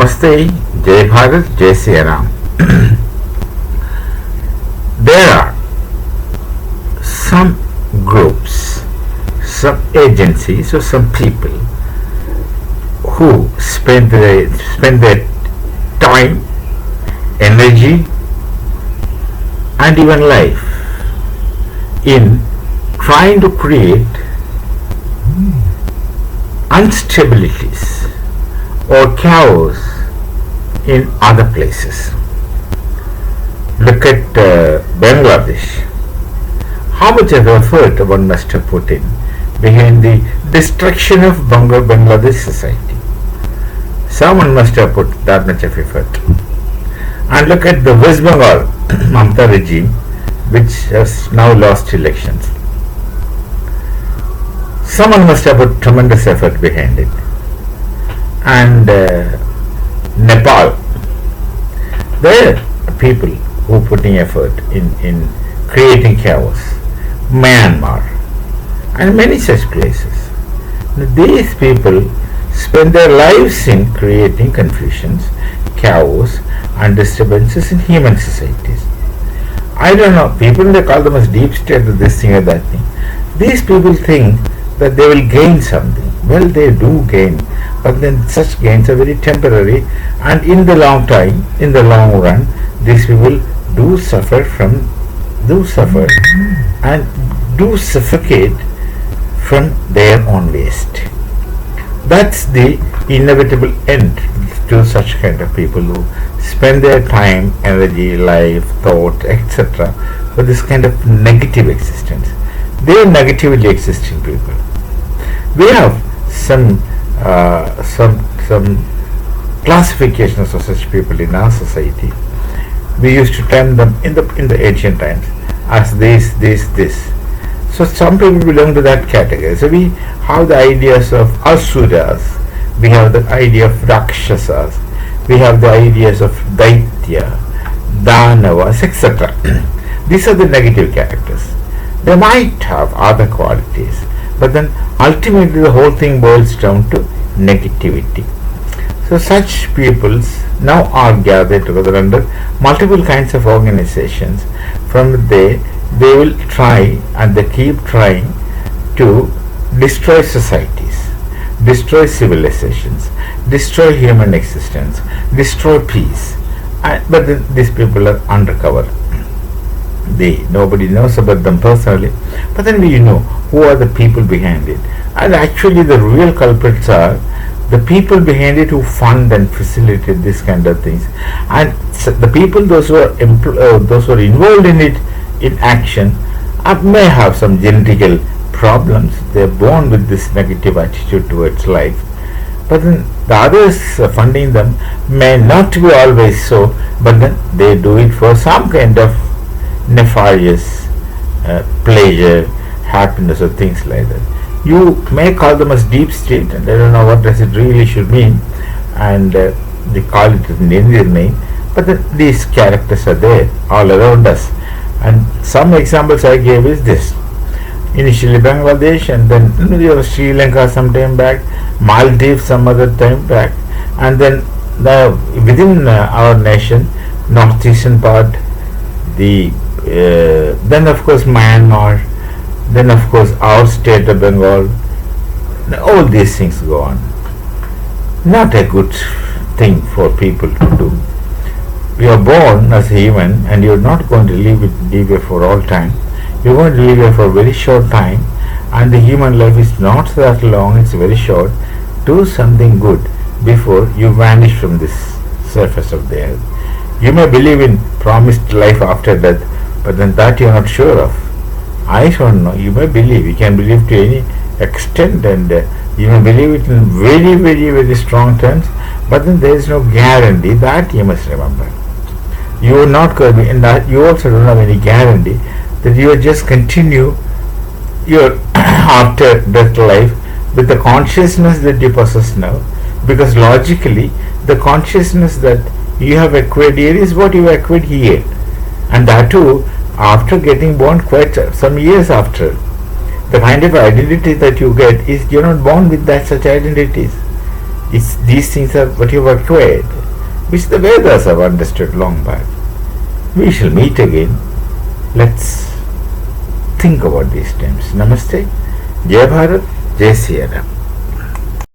Namaste, Jai Bharat, Jai Sri Ram. There are some groups, some agencies or some people who spend their time, energy and even life in trying to create instabilities or chaos in other places. Look at Bangladesh. How much of effort one must have put in behind the destruction of Bangladesh society. Someone must have put that much of effort. And look at the West Bengal Mamata regime, which has now lost elections. Someone must have put tremendous effort behind it. And Nepal, there are people who are putting effort in creating chaos. Myanmar and many such places. These people spend their lives in creating confusions, chaos and disturbances in human societies. I don't know, people they call them as deep state or this thing or that thing. These people think that they will gain something. Well, they do gain, but then such gains are very temporary, and in the long run, these people do suffer and do suffocate from their own waste. That's the inevitable end to such kind of people who spend their time, energy, life, thought, etc. for this kind of negative existence. They are negatively existing people. We have some classifications of such people in our society. We used to term them in the ancient times as this. So some people belong to that category. So we have the ideas of asuras, we have the idea of rakshasas, we have the ideas of daitya, danavas, etc. These are the negative characters. They might have other qualities, but then ultimately the whole thing boils down to negativity. So such peoples now are gathered together under multiple kinds of organizations. From there they will try and they keep trying to destroy societies, destroy civilizations, destroy human existence, destroy peace. But then these people are undercover. Nobody knows about them personally, but then we know who are the people behind it. And actually the real culprits are the people behind it who fund and facilitate this kind of things. And the people, those who are involved in it, in action, may have some genetical problems. They are born with this negative attitude towards life. But then the others funding them may not be always so, but then they do it for some kind of nefarious pleasure, happiness or things like that. You may call them as deep state, and I don't know what does it really should mean, and they call it an Indian name, but these characters are there all around us. And some examples I gave is this: initially Bangladesh, and then Sri Lanka some time back, Maldives some other time back, and then within our nation, northeastern part, then of course Myanmar, then of course our state of Bengal. All these things go on. Not a good thing for people to do. You are born as a human and you are not going to live here for all time. You are going to live here for a very short time, and the human life is not that long, it's very short. Do something good before you vanish from this surface of the earth. You may believe in promised life after death, but then that you are not sure of. I don't know. You may believe. You can believe to any extent, and you may believe it in very, very, very strong terms, but then there is no guarantee. That you must remember. You are not going to be, and that you also don't have any guarantee that you will just continue your after death life with the consciousness that you possess now, because logically the consciousness that you have acquired here is what you acquired here, and that too after getting born quite some years after. The kind of identity that you get is you're not born with that such identities. These things are what you have acquired, which the Vedas have understood long back. We shall meet again. Let's think about these terms. Namaste. Jai Bharat. Jai Siya Ram.